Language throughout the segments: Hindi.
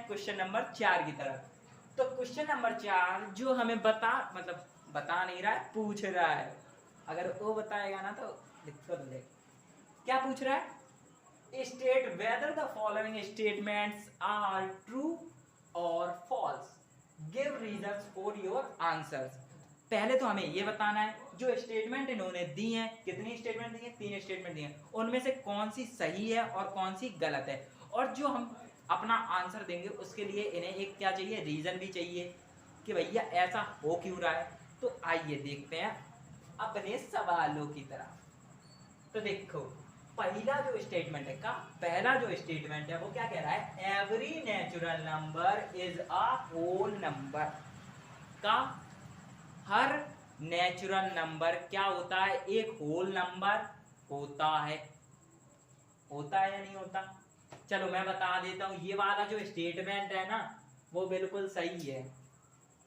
हैं क्वेश्चन नंबर 4 की तरफ। तो क्वेश्चन नंबर 4 जो हमें बता नहीं रहा है, पूछ रहा है। अगर वो बताएगा ना तो दिक्कत हो जाएगी। क्या पूछ रहा है? State whether the following statements are true और false, give reasons for your answers. पहले तो हमें ये बताना है जो स्टेटमेंट इन्होंने दी हैं, कितनी स्टेटमेंट दी हैं? 3 स्टेटमेंट दी हैं, उनमें से कौन सी सही है और कौन सी गलत है। और जो हम अपना आंसर देंगे उसके लिए इन्हें एक क्या चाहिए? रीजन भी चाहिए कि भैया ऐसा हो क्यों रहा है। तो आइए देखते हैं अपने सवालों की तरफ। तो देखो पहला जो स्टेटमेंट है पहला जो स्टेटमेंट है वो क्या कह रहा है? Every natural number is a whole number. का हर नेचुरल नंबर क्या होता है? एक होल नंबर होता है। होता है या नहीं होता? चलो मैं बता देता हूं, ये वाला जो स्टेटमेंट है ना वो बिल्कुल सही है।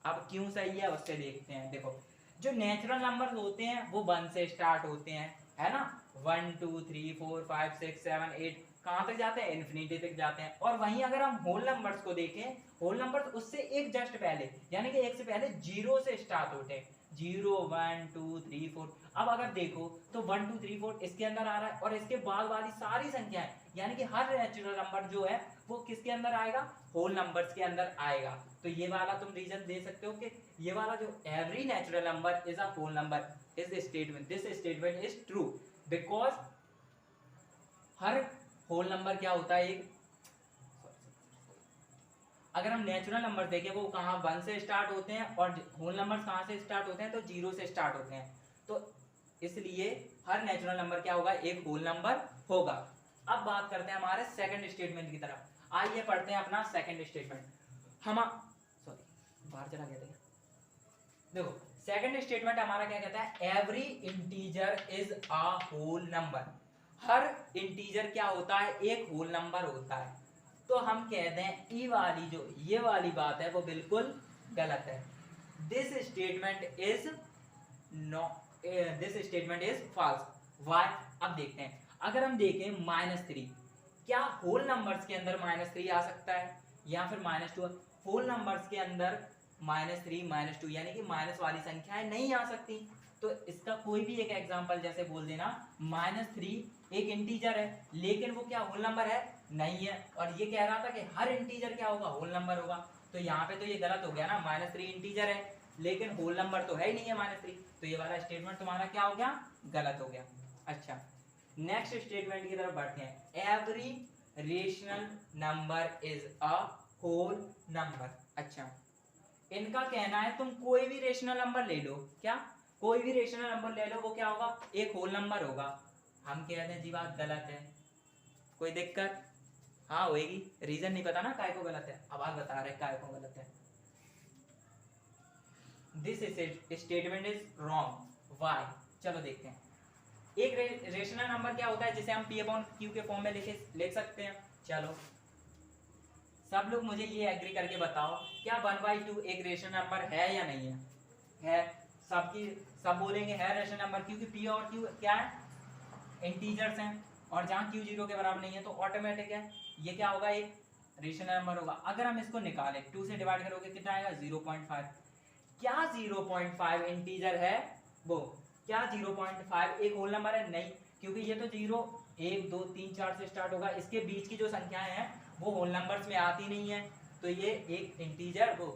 अब क्यों सही है उससे देखते हैं। देखो जो नेचुरल नंबर होते हैं वो 1 से स्टार्ट होते हैं, है ना। 1 2 3 4 5 6 7 8 कहां तक जाते हैं? इन्फिनिटी तक जाते हैं। और वहीं अगर हम होल नंबर्स को देखें, होल नंबर्स उससे एक जस्ट पहले यानी कि एक से पहले 0 से स्टार्ट होते हैं। 0 1 2 3 4। अब अगर देखो तो 1 2 3 4 इसके अंदर आ रहा है और इसके बाद वाली सारी संख्याएं यानी कि हर नेचुरल नंबर जो है वो किसके अंदर आएगा? होल नंबर्स के अंदर आएगा। तो ये वाला तुम रीजन दे सकते हो कि ये वाला जो every natural number is a whole number is statement, this statement is true because हर होल नंबर क्या होता है? एक अगर हम नेचुरल नंबर देखें वो कहां 1 से स्टार्ट होते हैं और होल नंबर्स कहां से स्टार्ट होते हैं? तो 0 से स्टार्ट होते हैं। तो इसलिए हर नेचुरल नंबर क्या होगा? एक होल नंबर होगा। अब बात करते हैं हमारे सेकंड स्टेटमेंट की तरफ। आइए पढ़ते हैं अपना सेकंड स्टेटमेंट। हम सॉरी बाहर चला गया था। देखो सेकंड स्टेटमेंट हमारा क्या कहता है? Every integer is a whole number. हर इंटीजर क्या होता है? एक होल नंबर होता है। तो हम कहते हैं ई वाली जो ये वाली बात है वो बिल्कुल गलत है। This statement is no this statement is false. Why? अब देखते हैं। अगर हम देखें -3, क्या होल नंबर्स के अंदर -3 आ सकता है या फिर -2? होल नंबर्स के अंदर -3 -2 यानी कि माइनस वाली संख्याएं नहीं आ सकती। तो इसका कोई भी एक एग्जांपल जैसे बोल देना -3 एक इंटीजर है लेकिन वो क्या होल नंबर है? नहीं है। और ये कह रहा था कि हर इंटीजर क्या होगा? होल नंबर होगा। तो यहाँ पे तो ये गलत हो गया ना, -3 इंटीजर है लेकिन होल नंबर तो है ही नहीं है -3। तो ये वाला स्टेटमेंट तुम्हारा क्या हो गया? गलत हो गया। अच्छा नेक्स्ट स्टेटमेंट की तरफ बढ़ते हैं। Every rational number is a whole number. अच्छा इनका कहना है तुम कोई भी रेशनल नंबर ले लो, क्या कोई भी रेशनल नंबर ले लो वो क्या होगा? एक होल नंबर होगा। हम कहते हैं जी बात गलत है। कोई दिक्कत? हाँ होएगी। रीजन नहीं पता ना काय को गलत है, अब आप बता रहे काय को गलत है। This statement is wrong. Why? चलो देखते हैं। एक रेशनल नंबर क्या होता है जिसे हम P अपॉन Q के फॉर्म में लिख सकते हैं। चलो सब लोग मुझे ये एग्री करके बताओ, क्या 1/2 एक रेशनल नंबर है या नहीं है? है। सब बोलेंगे है रेशनल नंबर, क्योंकि P और Q क्या है? इंटीजर्स हैं और जहां Q 0 के बराबर नहीं है तो ऑटोमेटिक है ये क्या होगा? एक रेशनल नंबर होगा। अगर हम इसको निकालें 2 से डिवाइड करोगे कितना आएगा? 0.5। क्या 0.5 इंटीजर है? वो क्या 0.5 एक होल नंबर है? नहीं, क्योंकि ये तो 0 1 2 3 4 से स्टार्ट होगा। इसके बीच की जो संख्याएं हैं वो होल नंबर्स में आती नहीं है। तो ये एक इंटीजर, वो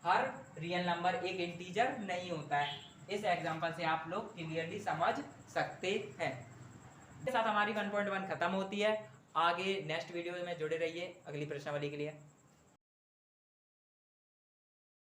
हर रियल नंबर एक इंटीजर नहीं होता है। इस एग्जांपल से आप लोग क्लियरली समझ सकते हैं। इसके साथ हमारी 1.1 खत्म होती है। आगे नेक्स्ट वीडियो में जुड़े रहिए अगली प्रश्नावली के लिए।